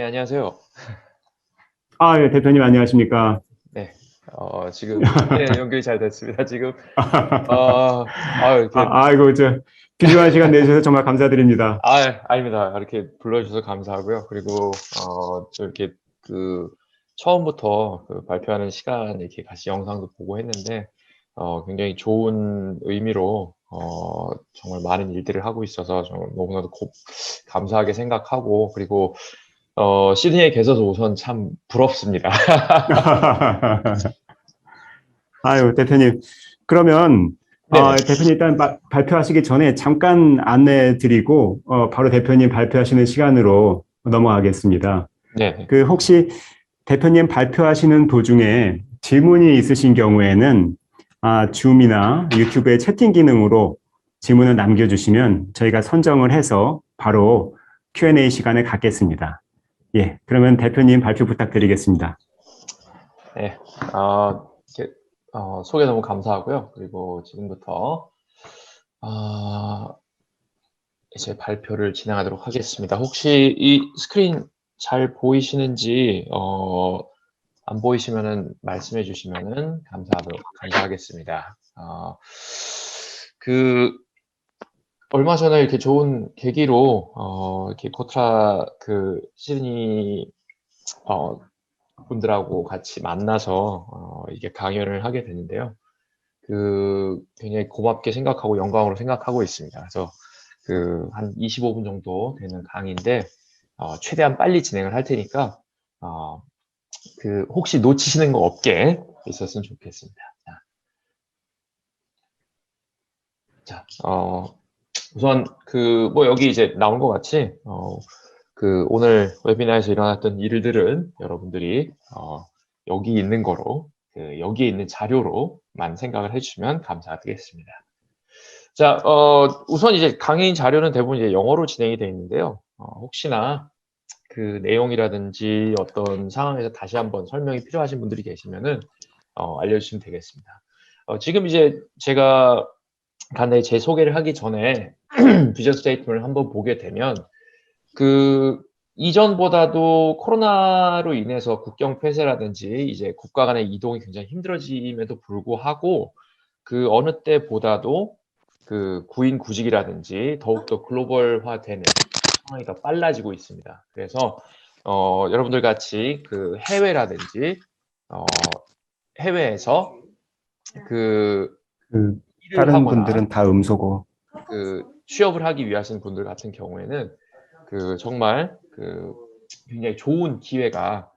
안녕하세요. 아, 예, 대표님 안녕하십니까? 네. 지금, 네, 연결이 잘 됐습니다. 지금, 이렇게, 아이고, 귀중한 시간 내주셔서 정말 감사드립니다. 아닙니다. 이렇게 불러주셔서 감사하고요. 그리고, 또 이렇게, 그, 처음부터 발표하는 시간 이렇게 같이 영상도 보고 했는데, 굉장히 좋은 의미로, 정말 많은 일들을 하고 있어서 정말 너무나도 감사하게 생각하고, 그리고, 시드니에 계셔서 우선 참 부럽습니다. 아유, 대표님. 그러면, 네네. 대표님 일단 발표하시기 전에 잠깐 안내 드리고, 바로 대표님 발표하시는 시간으로 넘어가겠습니다. 네네. 혹시 대표님 발표하시는 도중에 질문이 있으신 경우에는, 줌이나 유튜브의 채팅 기능으로 질문을 남겨주시면 저희가 선정을 해서 바로 Q&A 시간에 갖겠습니다. 예, 그러면 대표님 발표 부탁드리겠습니다. 네. 이렇게, 소개 너무 감사하고요. 그리고 지금부터, 아, 이제 발표를 진행하도록 하겠습니다. 혹시 이 스크린 잘 보이시는지, 안 보이시면은 말씀해 주시면은 감사하겠습니다. 그, 얼마 전에 이렇게 좋은 계기로, 이렇게 코트라 시드니, 어, 분들하고 같이 만나서, 이게 강연을 하게 됐는데요. 굉장히 고맙게 생각하고 영광으로 생각하고 있습니다. 그래서 한 25분 정도 되는 강의인데, 최대한 빨리 진행을 할 테니까, 어, 혹시 놓치시는 거 없게 있었으면 좋겠습니다. 자, 우선, 뭐 여기 이제 나온 것 같이, 오늘 웨비나에서 일어났던 일들은 여러분들이, 여기 있는 거로, 여기에 있는 자료로만 생각을 해주시면 감사드리겠습니다. 자, 우선 이제 강의 자료는 대부분 이제 영어로 진행이 되어 있는데요. 혹시나 그 내용이라든지 어떤 상황에서 다시 한번 설명이 필요하신 분들이 계시면은, 알려주시면 되겠습니다. 지금 이제 제가 간단히 제 소개를 하기 전에 비전 스테이트먼트를 한번 보게 되면, 이전보다도 코로나로 인해서 국경 폐쇄라든지 이제 국가 간의 이동이 굉장히 힘들어짐에도 불구하고 어느 때보다도 구인 구직이라든지 더욱더 글로벌화되는 상황이 더 빨라지고 있습니다. 그래서 여러분들 같이 해외라든지 어, 해외에서 그, 일을 다른 하거나 분들은 다 음소거. 취업을 하기 위하신 분들 같은 경우에는 정말 굉장히 좋은 기회가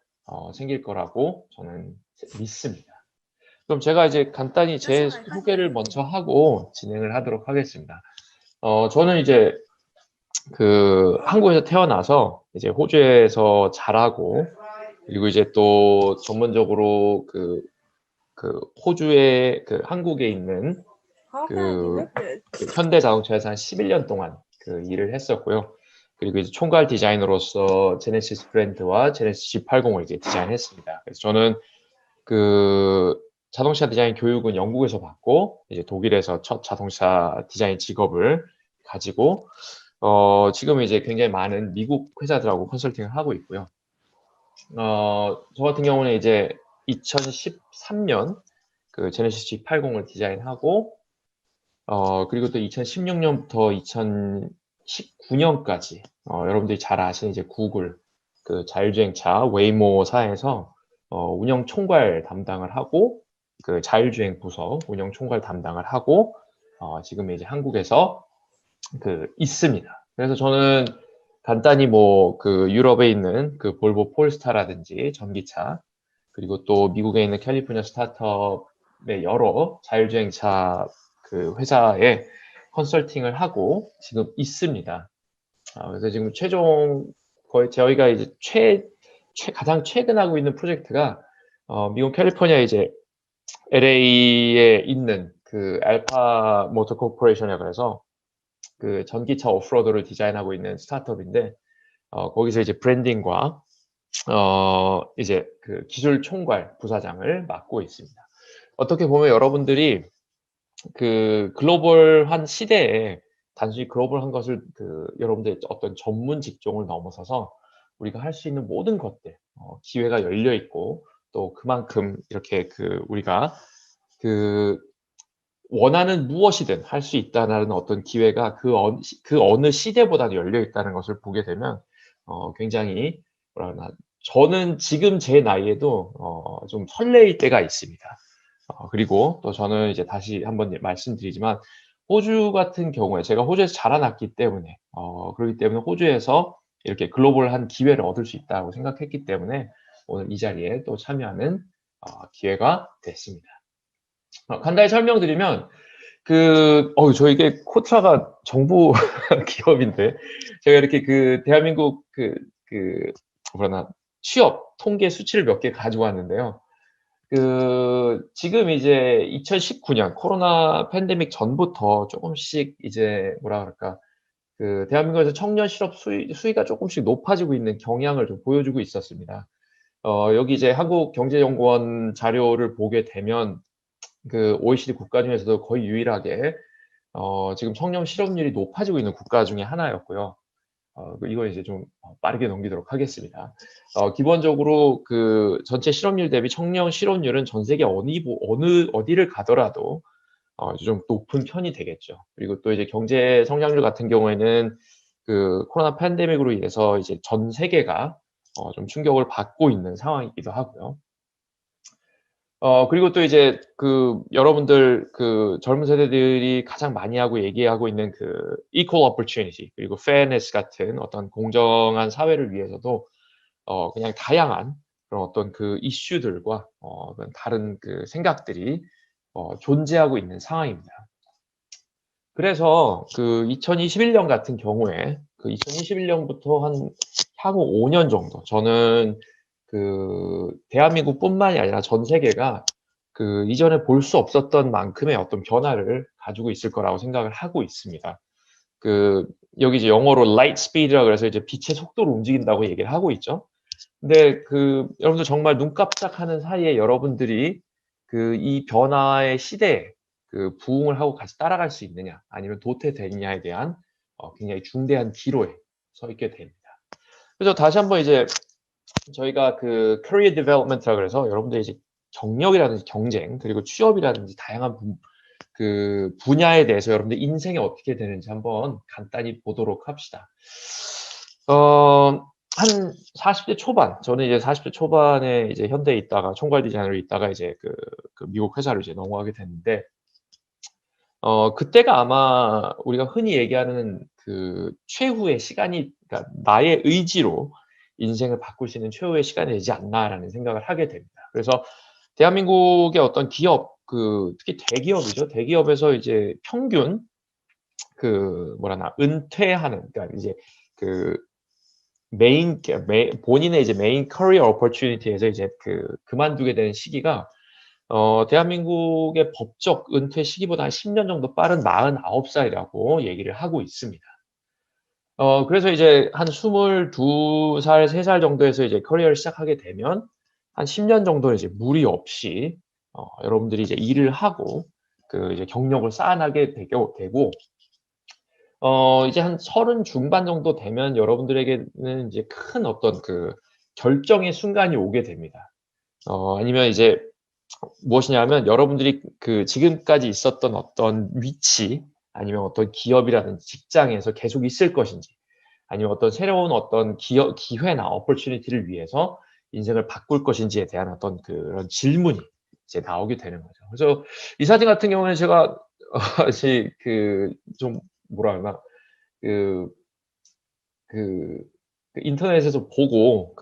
생길 거라고 저는 믿습니다. 그럼 제가 이제 간단히 제 소개를 먼저 하고 진행을 하도록 하겠습니다. 저는 이제 한국에서 태어나서 이제 호주에서 자라고, 그리고 이제 또 전문적으로 호주의 한국에 있는 현대 자동차에서 한 11년 동안 일을 했었고요. 그리고 이제 총괄 디자이너로서 제네시스 브랜드와 제네시스 G80을 이제 디자인했습니다. 그래서 저는 자동차 디자인 교육은 영국에서 받고 이제 독일에서 첫 자동차 디자인 직업을 가지고 지금 이제 굉장히 많은 미국 회사들하고 컨설팅을 하고 있고요. 저 같은 경우는 이제 2013년 제네시스 G80을 디자인하고 그리고 또 2016년부터 2019년까지 여러분들이 잘 아시는 이제 구글 자율주행차 웨이모사에서 운영 총괄 담당을 하고 자율주행 부서 운영 총괄 담당을 하고 지금 이제 한국에서 있습니다. 그래서 저는 간단히 뭐 유럽에 있는 볼보 폴스타라든지 전기차, 그리고 또 미국에 있는 캘리포니아 스타트업의 여러 자율주행차 회사에 컨설팅을 하고 지금 있습니다. 그래서 지금 거의 저희가 이제 가장 최근 하고 있는 프로젝트가 미국 캘리포니아 이제 LA에 있는 알파 모터 코퍼레이션이라 그래서 전기차 오프로드를 디자인하고 있는 스타트업인데, 거기서 이제 브랜딩과 이제 기술 총괄 부사장을 맡고 있습니다. 어떻게 보면 여러분들이 글로벌한 시대에 단순히 글로벌한 것을 여러분들의 어떤 전문 직종을 넘어서서 우리가 할 수 있는 모든 것들, 기회가 열려 있고, 또 그만큼 이렇게 우리가 원하는 무엇이든 할 수 있다는 어떤 기회가 그 어느 시대보다도 열려 있다는 것을 보게 되면, 굉장히, 뭐라 그러나, 저는 지금 제 나이에도, 좀 설레일 때가 있습니다. 그리고 또 저는 이제 다시 한번 말씀드리지만, 호주 같은 경우에 제가 호주에서 자라났기 때문에, 그렇기 때문에 호주에서 이렇게 글로벌한 기회를 얻을 수 있다고 생각했기 때문에 오늘 이 자리에 또 참여하는 기회가 됐습니다. 간단히 설명드리면, 저에게 코트라가 정부 기업인데, 제가 이렇게 대한민국 뭐라나, 취업 통계 수치를 몇 개 가지고 왔는데요. 지금 이제 2019년 코로나 팬데믹 전부터 조금씩 이제 뭐라 그럴까, 대한민국에서 청년 실업 수위가 조금씩 높아지고 있는 경향을 좀 보여주고 있었습니다. 여기 이제 한국경제연구원 자료를 보게 되면 OECD 국가 중에서도 거의 유일하게 지금 청년 실업률이 높아지고 있는 국가 중에 하나였고요. 이거 이제 좀 빠르게 넘기도록 하겠습니다. 기본적으로 전체 실업률 대비 청년 실업률은 전 세계 어디를 가더라도 좀 높은 편이 되겠죠. 그리고 또 이제 경제 성장률 같은 경우에는 코로나 팬데믹으로 인해서 이제 전 세계가 좀 충격을 받고 있는 상황이기도 하고요. 그리고 또 이제 여러분들 젊은 세대들이 가장 많이 얘기하고 있는 equal opportunity, 그리고 fairness 같은 어떤 공정한 사회를 위해서도 그냥 다양한 그런 어떤 이슈들과 그런 다른 생각들이 존재하고 있는 상황입니다. 그래서 2021년 같은 경우에 2021년부터 한 향후 5년 정도, 저는 대한민국뿐만이 아니라 전 세계가 이전에 볼 수 없었던 만큼의 어떤 변화를 가지고 있을 거라고 생각을 하고 있습니다. 여기 이제 영어로 light speed라 그래서 이제 빛의 속도로 움직인다고 얘기를 하고 있죠. 근데 여러분들 정말 눈 깜짝하는 사이에 여러분들이 이 변화의 시대에 부응을 하고 같이 따라갈 수 있느냐, 아니면 도태되느냐에 대한 굉장히 중대한 기로에 서 있게 됩니다. 그래서 다시 한번 이제 저희가 career development라 그래서 여러분들이 이제 경력이라든지 경쟁, 그리고 취업이라든지 다양한 분야에 대해서 여러분들 인생이 어떻게 되는지 한번 간단히 보도록 합시다. 한 40대 초반, 저는 이제 40대 초반에 이제 현대에 있다가 총괄 디자이너로 있다가 이제 미국 회사로 이제 넘어가게 됐는데, 그때가 아마 우리가 흔히 얘기하는 최후의 시간이, 그러니까 나의 의지로 인생을 바꿀 수 있는 최후의 시간이 되지 않나라는 생각을 하게 됩니다. 그래서 대한민국의 어떤 기업, 특히 대기업이죠. 대기업에서 이제 평균 은퇴하는, 그러니까 이제 본인의 이제 메인 커리어 오퍼튜니티에서 이제 그만두게 되는 시기가 대한민국의 법적 은퇴 시기보다 한 10년 정도 빠른 49살이라고 얘기를 하고 있습니다. 그래서 이제 한 22살, 3살 정도에서 이제 커리어를 시작하게 되면 한 10년 정도 이제 무리 없이 여러분들이 이제 일을 하고 이제 경력을 쌓아나게 되고, 이제 한 30 중반 정도 되면 여러분들에게는 이제 큰 어떤 결정의 순간이 오게 됩니다. 아니면 이제 무엇이냐면 여러분들이 지금까지 있었던 어떤 위치, 아니면 어떤 기업이라든지 직장에서 계속 있을 것인지, 아니면 어떤 새로운 어떤 기회나 opportunity를 위해서 인생을 바꿀 것인지에 대한 어떤 그런 질문이 이제 나오게 되는 거죠. 그래서 이 사진 같은 경우는 제가 사실 좀 뭐라 하나 인터넷에서 보고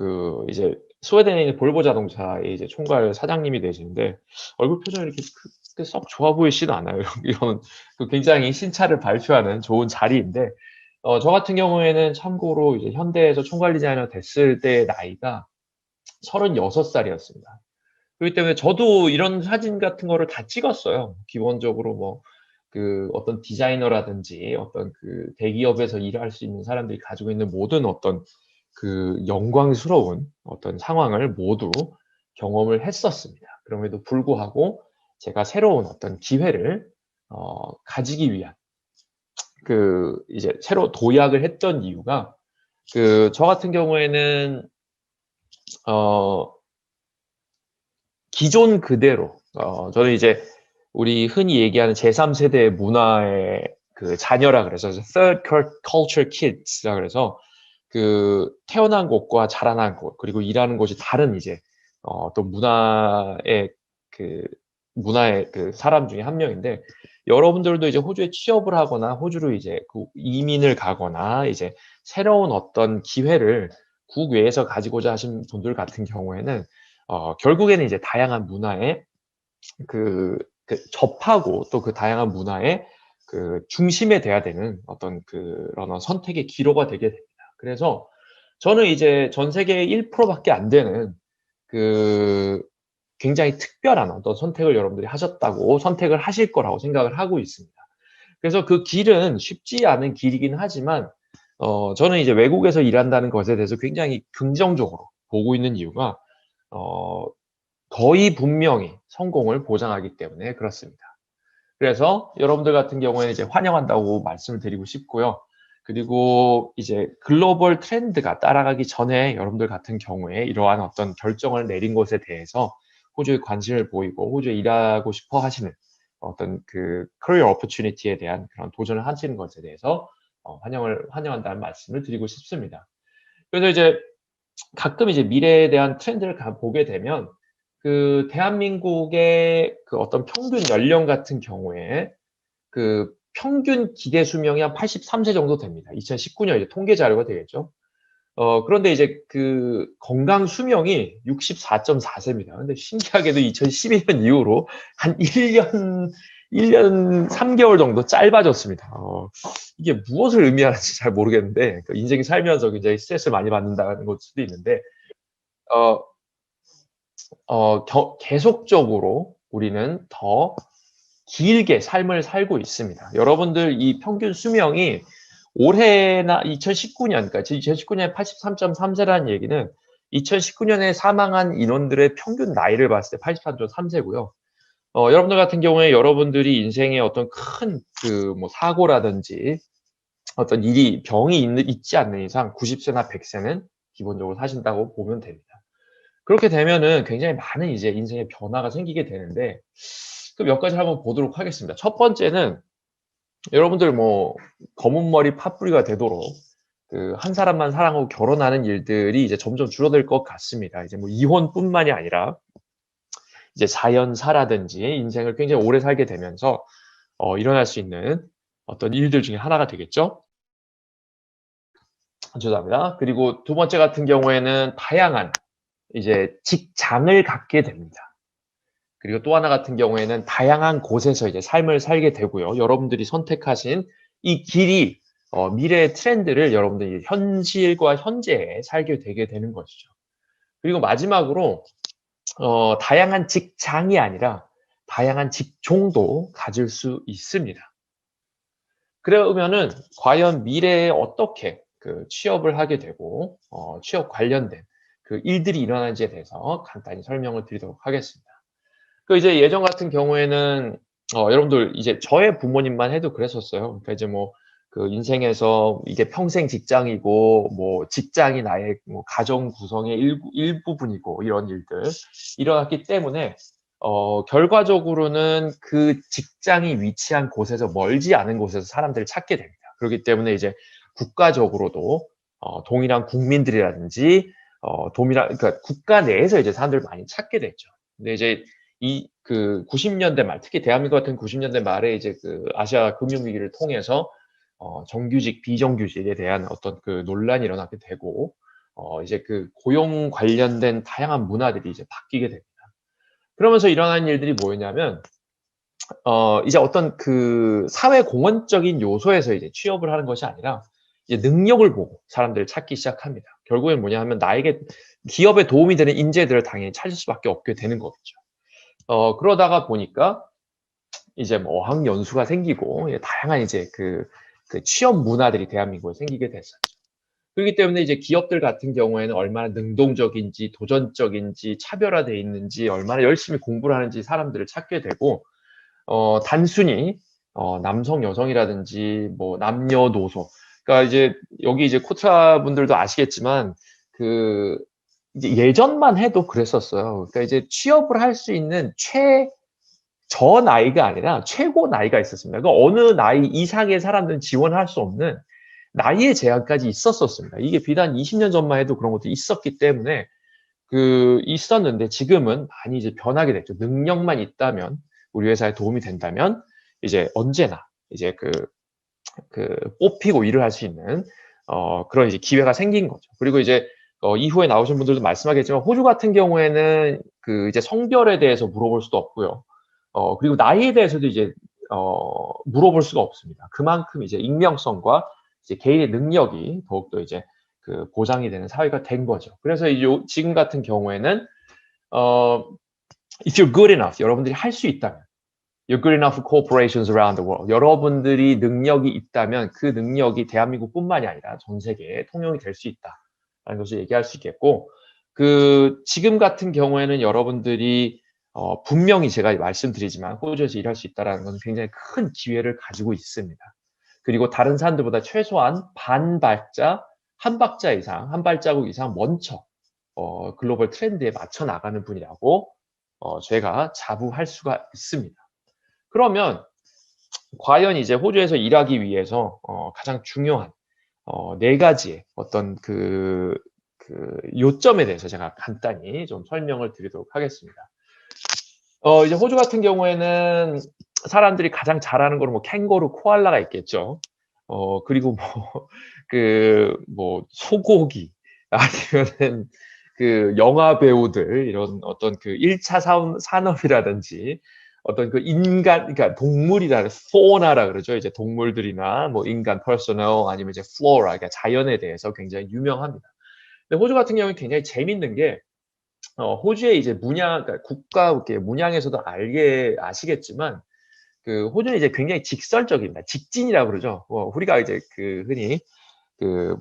이제 스웨덴에 있는 볼보 자동차의 이제 총괄 사장님이 되시는데 얼굴 표정이 이렇게 썩 좋아 보이지는 않아요. 이런 굉장히 신차를 발표하는 좋은 자리인데, 저 같은 경우에는 참고로 이제 현대에서 총괄 디자이너 됐을 때 나이가 36살이었습니다. 그렇기 때문에 저도 이런 사진 같은 거를 다 찍었어요. 기본적으로 뭐 어떤 디자이너라든지 어떤 대기업에서 일할 수 있는 사람들이 가지고 있는 모든 어떤 영광스러운 어떤 상황을 모두 경험을 했었습니다. 그럼에도 불구하고 제가 새로운 어떤 기회를 가지기 위한 이제 새로 도약을 했던 이유가 저 같은 경우에는 기존 그대로 저는 이제 우리 흔히 얘기하는 제3세대 문화의 그 자녀라 그래서 Third Culture Kids라 그래서 태어난 곳과 자라난 곳 그리고 일하는 곳이 다른 이제 또 문화의 그 사람 중에 한 명인데 여러분들도 이제 호주에 취업을 하거나 호주로 이제 이민을 가거나 이제 새로운 어떤 기회를 국외에서 가지고자 하신 분들 같은 경우에는 결국에는 이제 다양한 문화에 접하고 또 그 다양한 문화의 중심에 돼야 되는 어떤 그런 선택의 기로가 되게 됩니다. 그래서 저는 이제 전 세계 1%밖에 안 되는 굉장히 특별한 어떤 선택을 여러분들이 하셨다고 선택을 하실 거라고 생각을 하고 있습니다. 그래서 그 길은 쉽지 않은 길이긴 하지만 저는 이제 외국에서 일한다는 것에 대해서 굉장히 긍정적으로 보고 있는 이유가 거의 분명히 성공을 보장하기 때문에 그렇습니다. 그래서 여러분들 같은 경우에는 이제 환영한다고 말씀을 드리고 싶고요. 그리고 이제 글로벌 트렌드가 따라가기 전에 여러분들 같은 경우에 이러한 어떤 결정을 내린 것에 대해서 호주에 관심을 보이고 호주에 일하고 싶어 하시는 어떤 커리어 오퍼튜니티에 대한 그런 도전을 하시는 것에 대해서 환영한다는 말씀을 드리고 싶습니다. 그래서 이제 가끔 이제 미래에 대한 트렌드를 보게 되면 대한민국의 어떤 평균 연령 같은 경우에 평균 기대 수명이 한 83세 정도 됩니다. 2019년 이제 통계 자료가 되겠죠. 그런데 이제 건강 수명이 64.4세입니다. 근데 신기하게도 2012년 이후로 한 1년 3개월 정도 짧아졌습니다. 이게 무엇을 의미하는지 잘 모르겠는데, 인생이 살면서 굉장히 스트레스를 많이 받는다는 걸 수도 있는데, 계속적으로 우리는 더 길게 삶을 살고 있습니다. 여러분들 이 평균 수명이 올해나 2019년, 그러니까 2019년에 83.3세라는 얘기는 2019년에 사망한 인원들의 평균 나이를 봤을 때 83.3세고요. 여러분들 같은 경우에 여러분들이 인생에 어떤 큰 뭐 사고라든지 어떤 병이 있지 않는 이상 90세나 100세는 기본적으로 사신다고 보면 됩니다. 그렇게 되면은 굉장히 많은 이제 인생의 변화가 생기게 되는데 몇 가지 한번 보도록 하겠습니다. 첫 번째는 여러분들 뭐 검은 머리 팥뿌리가 되도록 한 사람만 사랑하고 결혼하는 일들이 이제 점점 줄어들 것 같습니다. 이제 뭐 이혼뿐만이 아니라 이제 자연사라든지 인생을 굉장히 오래 살게 되면서 일어날 수 있는 어떤 일들 중에 하나가 되겠죠. 죄송합니다. 그리고 두 번째 같은 경우에는 다양한 이제 직장을 갖게 됩니다. 그리고 또 하나 같은 경우에는 다양한 곳에서 이제 삶을 살게 되고요. 여러분들이 선택하신 이 길이 미래의 트렌드를 여러분들이 현실과 현재에 살게 되게 되는 것이죠. 그리고 마지막으로 다양한 직장이 아니라 다양한 직종도 가질 수 있습니다. 그러면은 과연 미래에 어떻게 취업을 하게 되고 취업 관련된 일들이 일어나는지에 대해서 간단히 설명을 드리도록 하겠습니다. 이제 예전 같은 경우에는 여러분들 이제 저의 부모님만 해도 그랬었어요. 그러니까 이제 뭐 인생에서 이게 평생 직장이고 뭐 직장이 나의 뭐 가정 구성의 일부분이고 이런 일들 일어났기 때문에 결과적으로는 그 직장이 위치한 곳에서 멀지 않은 곳에서 사람들을 찾게 됩니다. 그렇기 때문에 이제 국가적으로도 동일한 국민들이라든지 그러니까 국가 내에서 이제 사람들을 많이 찾게 됐죠. 근데 이제 90년대 말, 특히 대한민국 같은 90년대 말에 이제 아시아 금융위기를 통해서 정규직, 비정규직에 대한 어떤 논란이 일어나게 되고, 이제 고용 관련된 다양한 문화들이 이제 바뀌게 됩니다. 그러면서 일어난 일들이 뭐였냐면, 이제 어떤 사회 공헌적인 요소에서 이제 취업을 하는 것이 아니라, 이제 능력을 보고 사람들을 찾기 시작합니다. 결국엔 뭐냐 하면 나에게 기업에 도움이 되는 인재들을 당연히 찾을 수밖에 없게 되는 거겠죠. 그러다가 보니까 이제 뭐 어학연수가 생기고 다양한 이제 취업 문화들이 대한민국에 생기게 됐었죠. 그렇기 때문에 이제 기업들 같은 경우에는 얼마나 능동적인지 도전적인지 차별화되어 있는지 얼마나 열심히 공부를 하는지 사람들을 찾게 되고 단순히 남성 여성이라든지 뭐 남녀노소 그러니까 이제 여기 이제 코트라 분들도 아시겠지만 그 이제 예전만 해도 그랬었어요. 그러니까 이제 취업을 할 수 있는 저 나이가 아니라 최고 나이가 있었습니다. 그러니까 어느 나이 이상의 사람들은 지원할 수 없는 나이의 제한까지 있었었습니다. 이게 비단 20년 전만 해도 그런 것도 있었기 때문에 있었는데 지금은 많이 이제 변하게 됐죠. 능력만 있다면 우리 회사에 도움이 된다면 이제 언제나 이제 뽑히고 일을 할 수 있는 그런 이제 기회가 생긴 거죠. 그리고 이제 이후에 나오신 분들도 말씀하겠지만 호주 같은 경우에는 이제 성별에 대해서 물어볼 수도 없고요. 그리고 나이에 대해서도 이제 물어볼 수가 없습니다. 그만큼 이제 익명성과 이제 개인의 능력이 더욱더 이제 보장이 되는 사회가 된 거죠. 그래서 지금 같은 경우에는 if you're good enough, 여러분들이 할 수 있다면 you're good enough for corporations around the world. 여러분들이 능력이 있다면 그 능력이 대한민국뿐만이 아니라 전 세계에 통용이 될 수 있다라는 것을 얘기할 수 있겠고 지금 같은 경우에는 여러분들이 분명히 제가 말씀드리지만 호주에서 일할 수 있다는 것은 굉장히 큰 기회를 가지고 있습니다. 그리고 다른 사람들보다 최소한 한 발자국 이상 먼저 글로벌 트렌드에 맞춰 나가는 분이라고 제가 자부할 수가 있습니다. 그러면 과연 이제 호주에서 일하기 위해서 가장 중요한 4가지의 어떤 요점에 대해서 제가 간단히 좀 설명을 드리도록 하겠습니다. 이제 호주 같은 경우에는 사람들이 가장 잘하는 거는 뭐 캥거루, 코알라가 있겠죠. 그리고 소고기 아니면은 영화 배우들 이런 어떤 1차 산업이라든지 어떤 그러니까 동물이라는 포나라 그러죠. 이제 동물들이나 뭐 인간 퍼스널 아니면 이제 플로라, 그러니까 자연에 대해서 굉장히 유명합니다. 근데 호주 같은 경우는 굉장히 재밌는 게 호주의 이제 그러니까 국가 문양에서도 아시겠지만 호주는 이제 굉장히 직설적입니다. 직진이라고 그러죠. 우리가 이제 흔히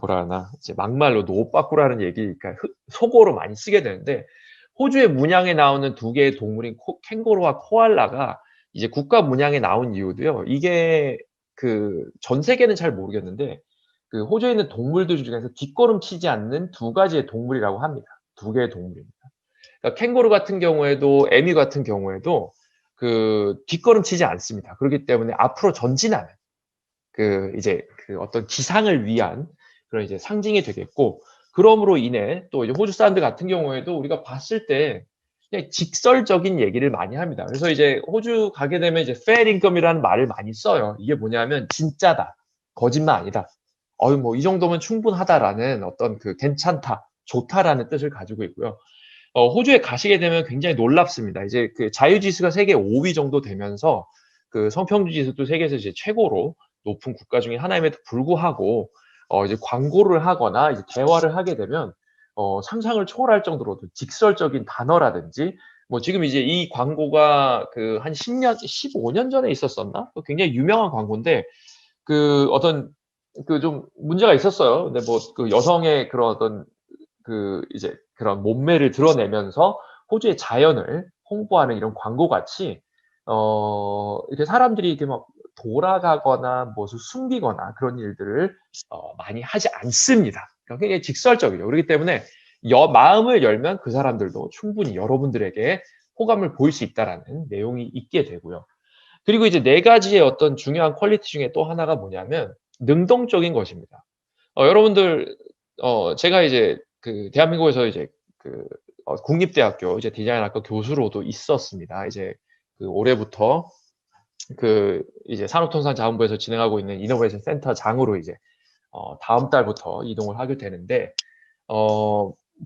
뭐라 하나 이제 막말로 노빠꾸라는 얘기, 그러니까 속어로 많이 쓰게 되는데 호주의 문양에 나오는 2개의 동물인 캥거루와 코알라가 이제 국가 문양에 나온 이유도요. 이게 전 세계는 잘 모르겠는데 호주에 있는 동물들 중에서 뒷걸음치지 않는 2가지의 동물이라고 합니다. 2개의 동물입니다. 그러니까 캥거루 같은 경우에도 에미 같은 경우에도 뒷걸음치지 않습니다. 그렇기 때문에 앞으로 전진하는 이제 어떤 기상을 위한 그런 이제 상징이 되겠고, 그럼으로 인해 또 이제 호주 사람들 같은 경우에도 우리가 봤을 때 그냥 직설적인 얘기를 많이 합니다. 그래서 이제 호주 가게 되면 이제 fair income이라는 말을 많이 써요. 이게 뭐냐면 진짜다, 거짓말 아니다. 뭐 이 정도면 충분하다라는 어떤 괜찮다, 좋다라는 뜻을 가지고 있고요. 호주에 가시게 되면 굉장히 놀랍습니다. 이제 자유지수가 세계 5위 정도 되면서 성평등 지수도 세계에서 이제 최고로 높은 국가 중에 하나임에도 불구하고 이제 광고를 하거나 이제 대화를 하게 되면 상상을 초월할 정도로 직설적인 단어라든지 뭐 지금 이제 이 광고가 한 10년, 15년 전에 있었었나? 굉장히 유명한 광고인데 어떤 좀 문제가 있었어요. 근데 뭐 여성의 그런 어떤 이제 그런 몸매를 드러내면서 호주의 자연을 홍보하는 이런 광고 같이 이렇게 사람들이 이렇게 막 돌아가거나 무엇을 숨기거나 그런 일들을 많이 하지 않습니다. 그러니까 굉장히 직설적이죠. 그렇기 때문에 마음을 열면 그 사람들도 충분히 여러분들에게 호감을 보일 수 있다라는 내용이 있게 되고요. 그리고 이제 4가지의 어떤 중요한 퀄리티 중에 또 하나가 뭐냐면 능동적인 것입니다. 여러분들 제가 이제 대한민국에서 이제 국립대학교 이제 디자인학과 교수로도 있었습니다. 이제 올해부터 이제 산업통상자원부에서 진행하고 있는 이노베이션 센터 장으로 이제 다음 달부터 이동을 하게 되는데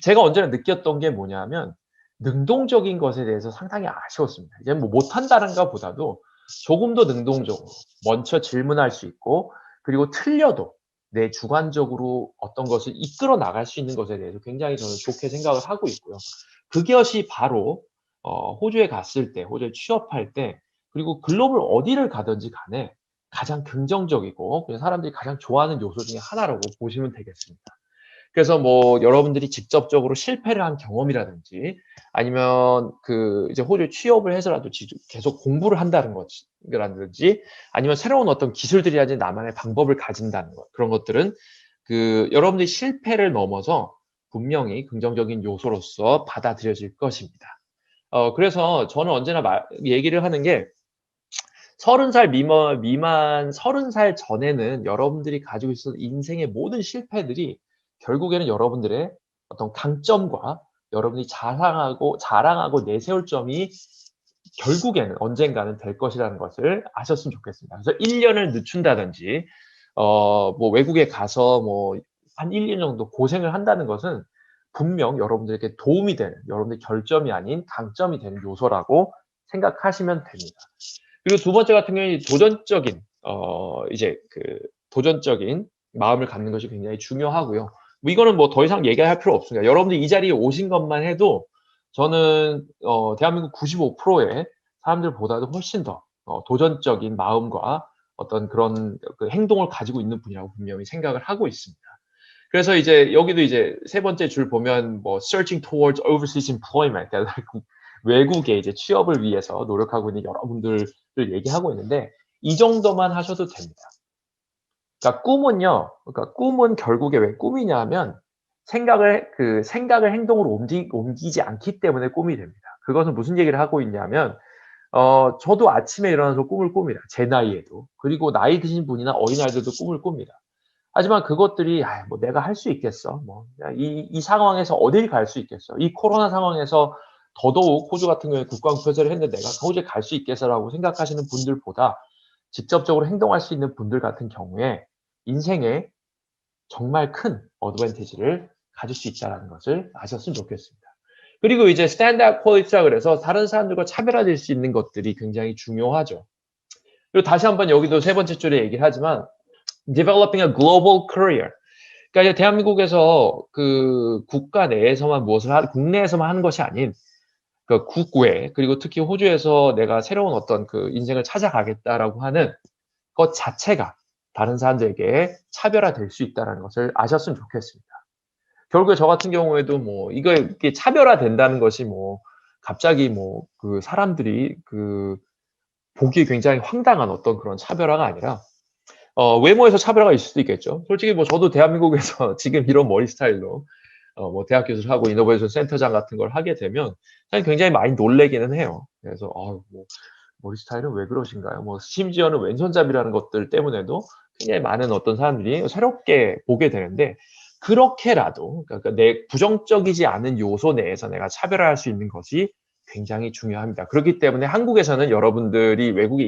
제가 언제나 느꼈던 게 뭐냐면 능동적인 것에 대해서 상당히 아쉬웠습니다. 이제 뭐 못한다는 것보다도 조금 더 능동적으로 먼저 질문할 수 있고, 그리고 틀려도 내 주관적으로 어떤 것을 이끌어 나갈 수 있는 것에 대해서 굉장히 저는 좋게 생각을 하고 있고요. 그것이 바로 호주에 갔을 때, 호주에 취업할 때, 그리고 글로벌 어디를 가든지 간에 가장 긍정적이고 사람들이 가장 좋아하는 요소 중에 하나라고 보시면 되겠습니다. 그래서 뭐 여러분들이 직접적으로 실패를 한 경험이라든지 아니면 그 이제 호주에 취업을 해서라도 계속 공부를 한다는 것이라든지 아니면 새로운 어떤 기술들이라든지 나만의 방법을 가진다는 것 그런 것들은 그 여러분들이 실패를 넘어서 분명히 긍정적인 요소로서 받아들여질 것입니다. 그래서 저는 언제나 얘기를 하는 게 30살 미만 30살 전에는 여러분들이 가지고 있었던 인생의 모든 실패들이 결국에는 여러분들의 어떤 강점과 여러분이 자랑하고 내세울 점이 결국에는 언젠가는 될 것이라는 것을 아셨으면 좋겠습니다. 그래서 1년을 늦춘다든지, 뭐 외국에 가서 뭐 한 1, 2년 정도 고생을 한다는 것은 분명 여러분들에게 도움이 되는, 여러분들의 결점이 아닌 강점이 되는 요소라고 생각하시면 됩니다. 그리고 두 번째 같은 경우는 도전적인, 이제 그 도전적인 마음을 갖는 것이 굉장히 중요하고요. 뭐 이거는 뭐 더 이상 얘기할 필요 없습니다. 여러분들이 이 자리에 오신 것만 해도 저는 대한민국 95%의 사람들보다도 훨씬 더 도전적인 마음과 어떤 그런 그 행동을 가지고 있는 분이라고 분명히 생각을 하고 있습니다. 그래서 이제 여기도 이제 세 번째 줄 보면 뭐 searching towards overseas employment, 그러니까 외국에 이제 취업을 위해서 노력하고 있는 여러분들을 얘기하고 있는데 이 정도만 하셔도 됩니다. 그러니까 꿈은 결국에 왜 꿈이냐 하면 생각을 행동으로 옮기지 않기 때문에 꿈이 됩니다. 그것은 무슨 얘기를 하고 있냐면, 저도 아침에 일어나서 꿈을 꿉니다. 제 나이에도. 그리고 나이 드신 분이나 어린아이들도 꿈을 꿉니다. 하지만 그것들이, 뭐 내가 할 수 있겠어. 이 상황에서 어딜 갈 수 있겠어. 이 코로나 상황에서 더더욱 호주 같은 경우에 국방 폐쇄를 했는데 내가 호주에 갈 수 있겠어라고 생각하시는 분들보다 직접적으로 행동할 수 있는 분들 같은 경우에 인생에 정말 큰 어드밴티지를 가질 수 있다는 것을 아셨으면 좋겠습니다. 그리고 이제 스탠다드 퀄리티라 그래서 다른 사람들과 차별화될 수 있는 것들이 굉장히 중요하죠. 그리고 다시 한번 여기도 세 번째 줄에 얘기를 하지만 developing a global career. 그러니까 대한민국에서 그 국가 내에서만 국내에서만 하는 것이 아닌 그 국외 그리고 특히 호주에서 내가 새로운 어떤 그 인생을 찾아가겠다라고 하는 것 자체가 다른 사람들에게 차별화될 수 있다는 것을 아셨으면 좋겠습니다. 결국에 저 같은 경우에도 뭐 이게 차별화된다는 것이 뭐 갑자기 뭐 그 사람들이 그 보기에 굉장히 황당한 어떤 그런 차별화가 아니라 외모에서 차별화가 있을 수도 있겠죠. 솔직히 뭐 저도 대한민국에서 지금 이런 머리 스타일로 뭐 대학 교수를 하고 이노베이션 센터장 같은 걸 하게 되면 사실 굉장히 많이 놀래기는 해요. 그래서 뭐 머리 스타일은 왜 그러신가요? 뭐 심지어는 왼손잡이라는 것들 때문에도 굉장히 많은 어떤 사람들이 새롭게 보게 되는데 그렇게라도 그러니까 내 부정적이지 않은 요소 내에서 내가 차별화할 수 있는 것이 굉장히 중요합니다. 그렇기 때문에 한국에서는 여러분들이 외국에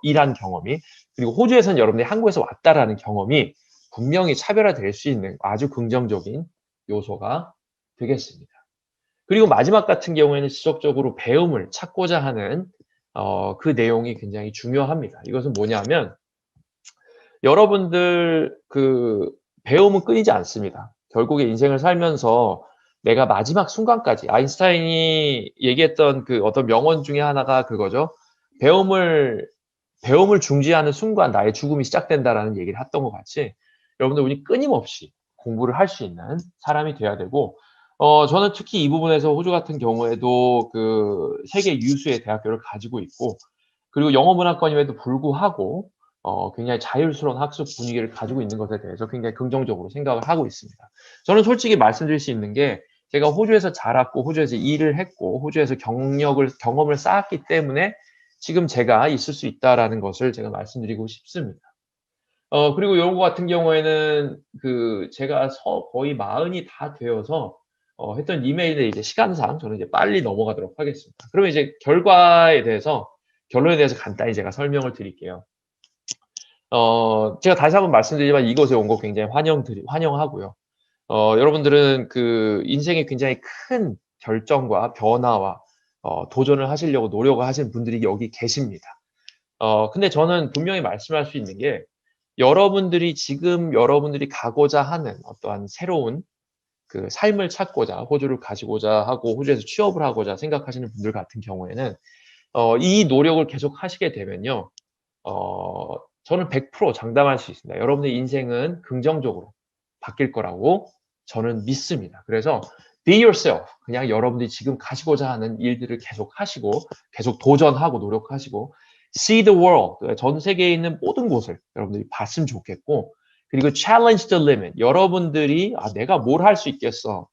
일한 경험이 그리고 호주에서는 여러분들이 한국에서 왔다라는 경험이 분명히 차별화될 수 있는 아주 긍정적인 요소가 되겠습니다. 그리고 마지막 같은 경우에는 지속적으로 배움을 찾고자 하는 그 내용이 굉장히 중요합니다. 이것은 뭐냐면 여러분들 그 배움은 끊이지 않습니다. 결국에 인생을 살면서 내가 마지막 순간까지 아인슈타인이 얘기했던 그 어떤 명언 중에 하나가 그거죠. 배움을 중지하는 순간 나의 죽음이 시작된다라는 얘기를 했던 것 같이 여러분들 우리 끊임없이 공부를 할 수 있는 사람이 돼야 되고 저는 특히 이 부분에서 호주 같은 경우에도 그 세계 유수의 대학교를 가지고 있고 그리고 영어문화권임에도 불구하고 굉장히 자율스러운 학습 분위기를 가지고 있는 것에 대해서 굉장히 긍정적으로 생각을 하고 있습니다. 저는 솔직히 말씀드릴 수 있는 게 제가 호주에서 자랐고 호주에서 일을 했고 호주에서 경험을 쌓았기 때문에 지금 제가 있을 수 있다라는 것을 제가 말씀드리고 싶습니다. 그리고 요거 같은 경우에는 그 제가 거의 40이 다 되어서 했던 이메일에 이제 시간상 저는 이제 빨리 넘어가도록 하겠습니다. 그러면 이제 결론에 대해서 간단히 제가 설명을 드릴게요. 제가 다시 한번 말씀드리지만 이곳에 온 거 굉장히 환영하고요. 여러분들은 그 인생에 굉장히 큰 결정과 변화와 도전을 하시려고 노력을 하시는 분들이 여기 계십니다. 근데 저는 분명히 말씀할 수 있는 게 여러분들이 가고자 하는 어떠한 새로운 그 삶을 찾고자 호주를 가시고자 하고 호주에서 취업을 하고자 생각하시는 분들 같은 경우에는 이 노력을 계속 하시게 되면요. 저는 100% 장담할 수 있습니다. 여러분의 인생은 긍정적으로 바뀔 거라고 저는 믿습니다. 그래서 be yourself. 그냥 여러분들이 지금 가시고자 하는 일들을 계속 하시고 계속 도전하고 노력하시고 see the world. 전 세계에 있는 모든 곳을 여러분들이 봤으면 좋겠고 그리고 challenge the limit. 여러분들이 내가 뭘 할 수 있겠어.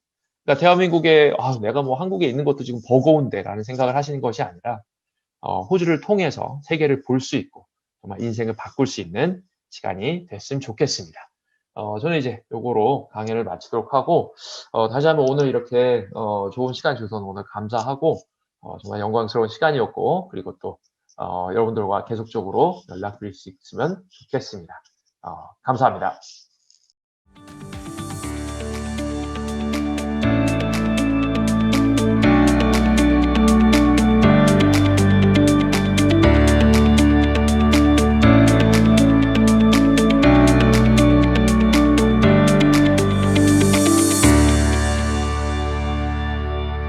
그러니까 대한민국에 내가 뭐 한국에 있는 것도 지금 버거운데 라는 생각을 하시는 것이 아니라 호주를 통해서 세계를 볼 수 있고 정말 인생을 바꿀 수 있는 시간이 됐으면 좋겠습니다. 저는 이제 요거로 강의를 마치도록 하고 다시 한번 오늘 이렇게 좋은 시간 주셔서 오늘 감사하고 정말 영광스러운 시간이었고 그리고 또 여러분들과 계속적으로 연락드릴 수 있으면 좋겠습니다. 감사합니다.